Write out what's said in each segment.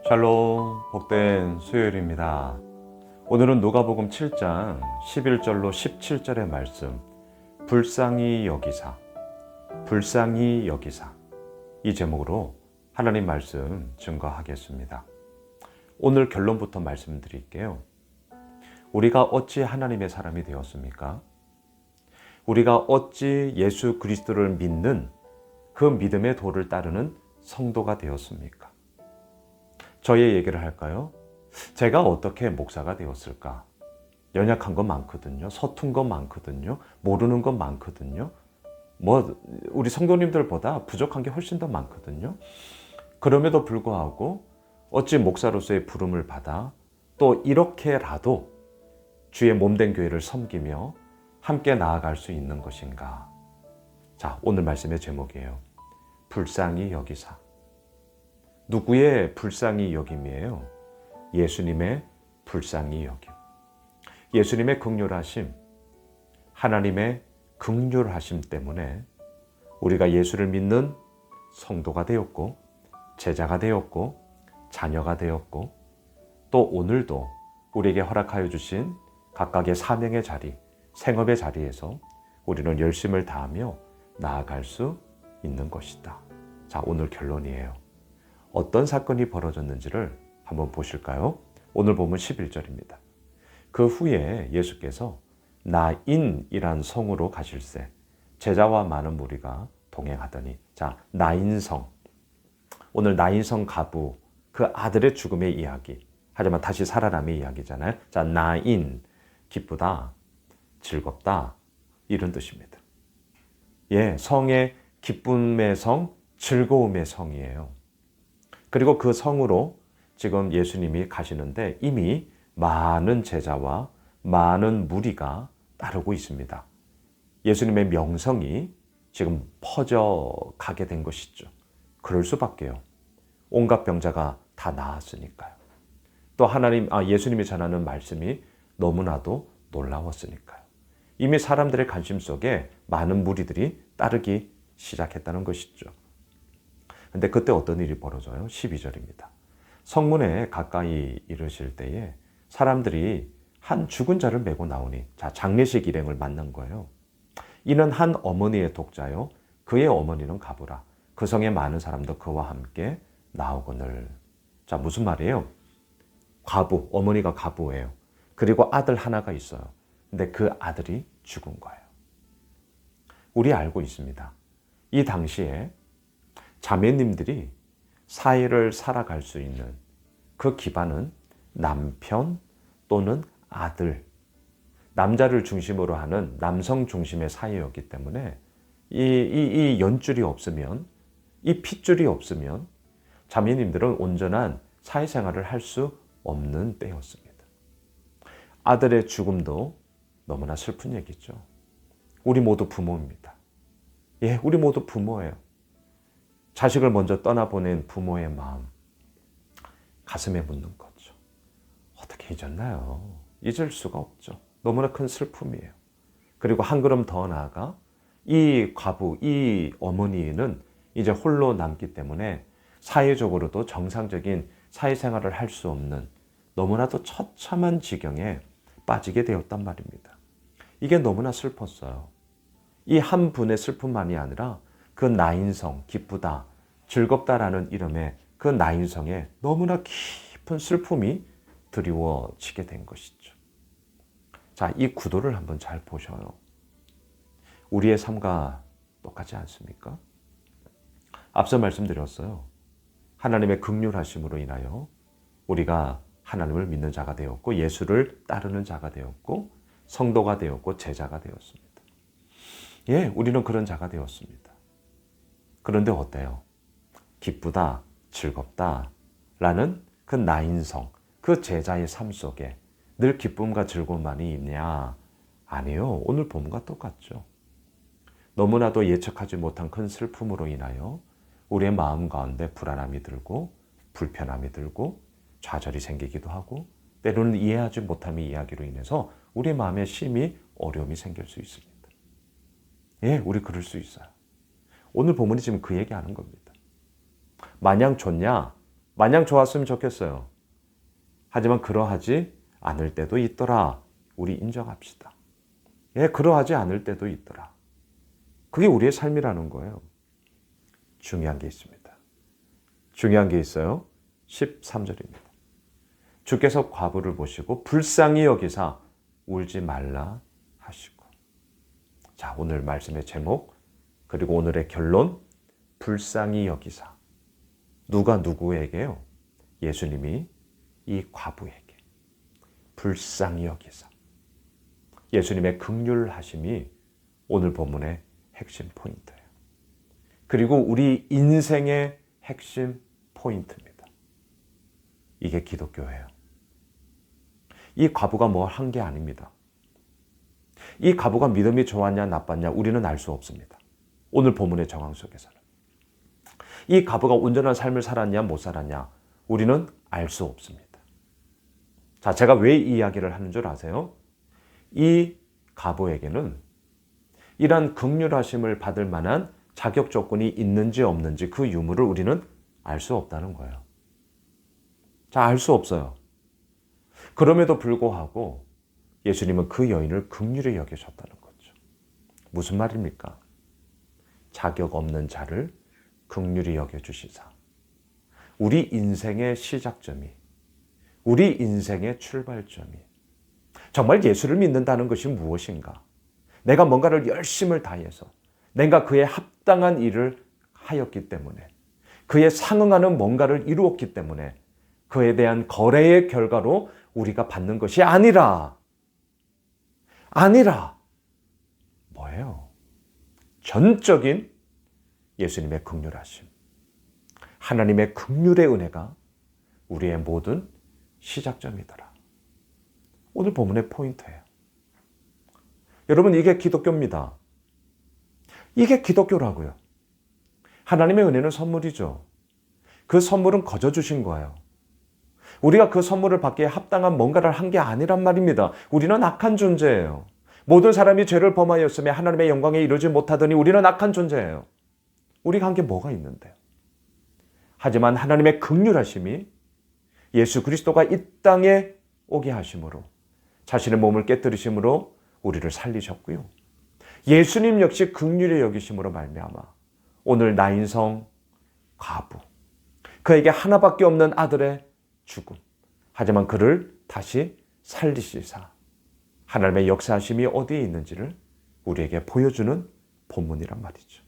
샬롬, 복된 수요일입니다. 오늘은 누가복음 7장 11절로 17절의 말씀, 불쌍히 여기사, 불쌍히 여기사, 이 제목으로 하나님 말씀 증거하겠습니다. 오늘 결론부터 말씀드릴게요. 우리가 어찌 하나님의 사람이 되었습니까? 우리가 어찌 예수 그리스도를 믿는 그 믿음의 도를 따르는 성도가 되었습니까? 저의 얘기를 할까요? 제가 어떻게 목사가 되었을까? 연약한 거 많거든요. 서툰 거 많거든요. 모르는 거 많거든요. 우리 성도님들보다 부족한 게 훨씬 더 많거든요. 그럼에도 불구하고 어찌 목사로서의 부름을 받아 또 이렇게라도 주의 몸된 교회를 섬기며 함께 나아갈 수 있는 것인가? 자, 오늘 말씀의 제목이에요. 불쌍히 여기사. 누구의 불쌍히 여김이에요? 예수님의 불쌍히 여김. 예수님의 긍휼하심, 하나님의 긍휼하심 때문에 우리가 예수를 믿는 성도가 되었고, 제자가 되었고, 자녀가 되었고, 또 오늘도 우리에게 허락하여 주신 각각의 사명의 자리, 생업의 자리에서 우리는 열심을 다하며 나아갈 수 있는 것이다. 자, 오늘 결론이에요. 어떤 사건이 벌어졌는지를 한번 보실까요? 오늘 보면 11절입니다. 그 후에 예수께서 나인이란 성으로 가실새 제자와 많은 무리가 동행하더니, 자, 나인성, 오늘 나인성 가부 그 아들의 죽음의 이야기, 하지만 다시 살아남의 이야기잖아요. 자, 나인, 기쁘다, 즐겁다, 이런 뜻입니다. 예, 성의 기쁨의 성, 즐거움의 성이에요. 그리고 그 성으로 지금 예수님이 가시는데 이미 많은 제자와 많은 무리가 따르고 있습니다. 예수님의 명성이 지금 퍼져가게 된 것이죠. 그럴 수밖에요. 온갖 병자가 다 나았으니까요. 또 예수님이 전하는 말씀이 너무나도 놀라웠으니까요. 이미 사람들의 관심 속에 많은 무리들이 따르기 시작했다는 것이죠. 근데 그때 어떤 일이 벌어져요? 12절입니다. 성문에 가까이 이르실 때에 사람들이 한 죽은 자를 메고 나오니, 자, 장례식 일행을 만난 거예요. 이는 한 어머니의 독자요, 그의 어머니는 가부라. 그 성에 많은 사람도 그와 함께 나오거늘. 자, 무슨 말이에요? 과부, 어머니가 과부예요. 그리고 아들 하나가 있어요. 근데 그 아들이 죽은 거예요. 우리 알고 있습니다. 이 당시에 자매님들이 사회를 살아갈 수 있는 그 기반은 남편 또는 아들, 남자를 중심으로 하는 남성 중심의 사회였기 때문에 이 연줄이 없으면, 이 핏줄이 없으면 자매님들은 온전한 사회생활을 할 수 없는 때였습니다. 아들의 죽음도 너무나 슬픈 얘기죠. 우리 모두 부모입니다. 예, 우리 모두 부모예요. 자식을 먼저 떠나보낸 부모의 마음, 가슴에 묻는 거죠. 어떻게 잊었나요? 잊을 수가 없죠. 너무나 큰 슬픔이에요. 그리고 한 걸음 더 나아가 이 과부, 이 어머니는 이제 홀로 남기 때문에 사회적으로도 정상적인 사회생활을 할 수 없는 너무나도 처참한 지경에 빠지게 되었단 말입니다. 이게 너무나 슬펐어요. 이 한 분의 슬픔만이 아니라 그 나인성, 기쁘다, 즐겁다라는 이름의 그 나인성에 너무나 깊은 슬픔이 드리워지게 된 것이죠. 자, 이 구도를 한번 잘 보셔요. 우리의 삶과 똑같지 않습니까? 앞서 말씀드렸어요. 하나님의 긍휼하심으로 인하여 우리가 하나님을 믿는 자가 되었고, 예수를 따르는 자가 되었고, 성도가 되었고, 제자가 되었습니다. 예, 우리는 그런 자가 되었습니다. 그런데 어때요? 기쁘다, 즐겁다 라는 그 나인성, 그 제자의 삶 속에 늘 기쁨과 즐거움만이 있냐? 아니요. 오늘 본문과 똑같죠. 너무나도 예측하지 못한 큰 슬픔으로 인하여 우리의 마음 가운데 불안함이 들고 불편함이 들고 좌절이 생기기도 하고, 때로는 이해하지 못함의 이야기로 인해서 우리 마음에 심히 어려움이 생길 수 있습니다. 예, 우리 그럴 수 있어요. 오늘 본문이 지금 그 얘기하는 겁니다. 마냥 좋냐? 마냥 좋았으면 좋겠어요. 하지만 그러하지 않을 때도 있더라. 우리 인정합시다. 예, 그러하지 않을 때도 있더라. 그게 우리의 삶이라는 거예요. 중요한 게 있습니다. 중요한 게 있어요. 13절입니다. 주께서 과부를 보시고 불쌍히 여기사 울지 말라 하시고. 자, 오늘 말씀의 제목 그리고 오늘의 결론, 불쌍히 여기사. 누가 누구에게요? 예수님이 이 과부에게 불쌍히 여기사. 예수님의 긍휼하심이 오늘 본문의 핵심 포인트예요. 그리고 우리 인생의 핵심 포인트입니다. 이게 기독교예요. 이 과부가 뭘 한 게 아닙니다. 이 과부가 믿음이 좋았냐 나빴냐 우리는 알 수 없습니다. 오늘 본문의 정황 속에서는. 이 과부가 온전한 삶을 살았냐 못 살았냐 우리는 알 수 없습니다. 자, 제가 왜 이 이야기를 하는 줄 아세요? 이 과부에게는 이러한 긍휼하심을 받을 만한 자격 조건이 있는지 없는지 그 유무를 우리는 알 수 없다는 거예요. 자, 알 수 없어요. 그럼에도 불구하고 예수님은 그 여인을 긍휼히 여기셨다는 거죠. 무슨 말입니까? 자격 없는 자를 긍휼히 여겨주시사. 우리 인생의 시작점이, 우리 인생의 출발점이 정말 예수를 믿는다는 것이 무엇인가? 내가 뭔가를 열심을 다해서 내가 그에 합당한 일을 하였기 때문에 그에 상응하는 뭔가를 이루었기 때문에 그에 대한 거래의 결과로 우리가 받는 것이 아니라 뭐예요? 전적인 예수님의 긍휼하심. 하나님의 긍휼의 은혜가 우리의 모든 시작점이더라. 오늘 본문의 포인트예요. 여러분, 이게 기독교입니다. 이게 기독교라고요. 하나님의 은혜는 선물이죠. 그 선물은 거저 주신 거예요. 우리가 그 선물을 받기에 합당한 뭔가를 한 게 아니란 말입니다. 우리는 악한 존재예요. 모든 사람이 죄를 범하였으며 하나님의 영광에 이르지 못하더니 우리는 악한 존재예요. 우리가 한 게 뭐가 있는데요? 하지만 하나님의 긍휼하심이 예수 그리스도가 이 땅에 오게 하심으로 자신의 몸을 깨뜨리심으로 우리를 살리셨고요. 예수님 역시 긍휼히 여기심으로 말미암아 오늘 나인성 과부, 그에게 하나밖에 없는 아들의 죽음, 하지만 그를 다시 살리시사 하나님의 역사하심이 어디에 있는지를 우리에게 보여주는 본문이란 말이죠.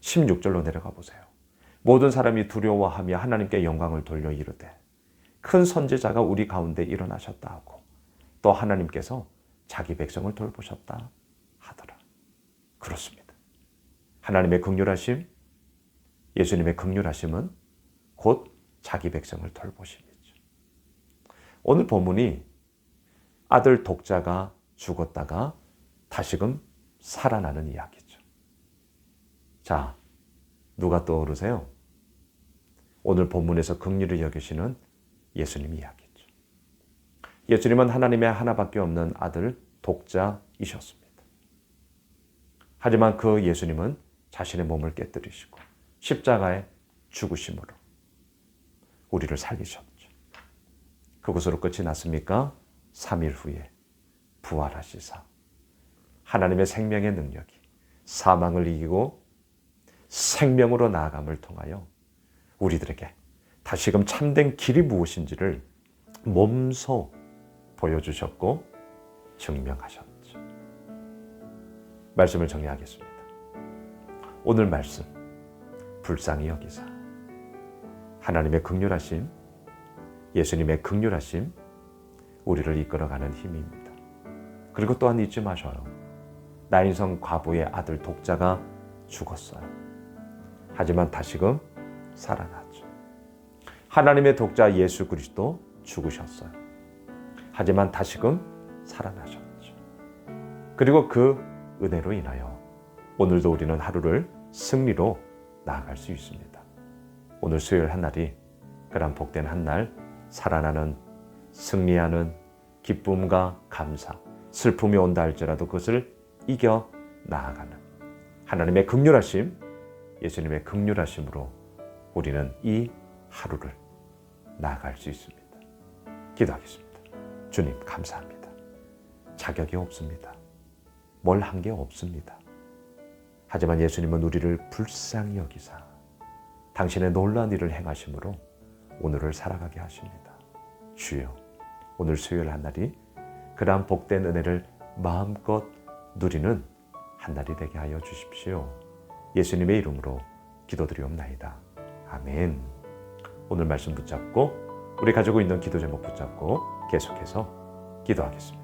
16절로 내려가 보세요. 모든 사람이 두려워하며 하나님께 영광을 돌려 이르되 큰 선지자가 우리 가운데 일어나셨다 하고 또 하나님께서 자기 백성을 돌보셨다 하더라. 그렇습니다. 하나님의 긍휼하심, 예수님의 긍휼하심은 곧 자기 백성을 돌보심이죠. 오늘 본문이 아들 독자가 죽었다가 다시금 살아나는 이야기죠. 자, 누가 떠오르세요? 오늘 본문에서 긍휼히 여기시는 예수님 이야기죠. 예수님은 하나님의 하나밖에 없는 아들 독자이셨습니다. 하지만 그 예수님은 자신의 몸을 깨뜨리시고 십자가에 죽으심으로 우리를 살리셨죠. 그것으로 끝이 났습니까? 3일 후에 부활하시사 하나님의 생명의 능력이 사망을 이기고 생명으로 나아감을 통하여 우리들에게 다시금 참된 길이 무엇인지를 몸소 보여주셨고 증명하셨죠. 말씀을 정리하겠습니다. 오늘 말씀, 불쌍히 여기사 하나님의 긍휼하심, 예수님의 긍휼하심, 우리를 이끌어가는 힘입니다. 그리고 또한 잊지 마셔요. 나인성 과부의 아들 독자가 죽었어요. 하지만 다시금 살아났죠. 하나님의 독자 예수 그리스도 죽으셨어요. 하지만 다시금 살아나셨죠. 그리고 그 은혜로 인하여 오늘도 우리는 하루를 승리로 나아갈 수 있습니다. 오늘 수요일 한 날이 그런 복된 한 날, 살아나는, 승리하는 기쁨과 감사, 슬픔이 온다 할지라도 그것을 이겨 나아가는 하나님의 긍휼하심, 예수님의 긍휼하심으로 우리는 이 하루를 나아갈 수 있습니다. 기도하겠습니다. 주님 감사합니다. 자격이 없습니다. 뭘 한 게 없습니다. 하지만 예수님은 우리를 불쌍히 여기사 당신의 놀라운 일을 행하심으로 오늘을 살아가게 하십니다. 주여, 오늘 수요일 한 날이 그러한 복된 은혜를 마음껏 누리는 한 날이 되게 하여 주십시오. 예수님의 이름으로 기도드리옵나이다. 아멘. 오늘 말씀 붙잡고 우리 가지고 있는 기도 제목 붙잡고 계속해서 기도하겠습니다.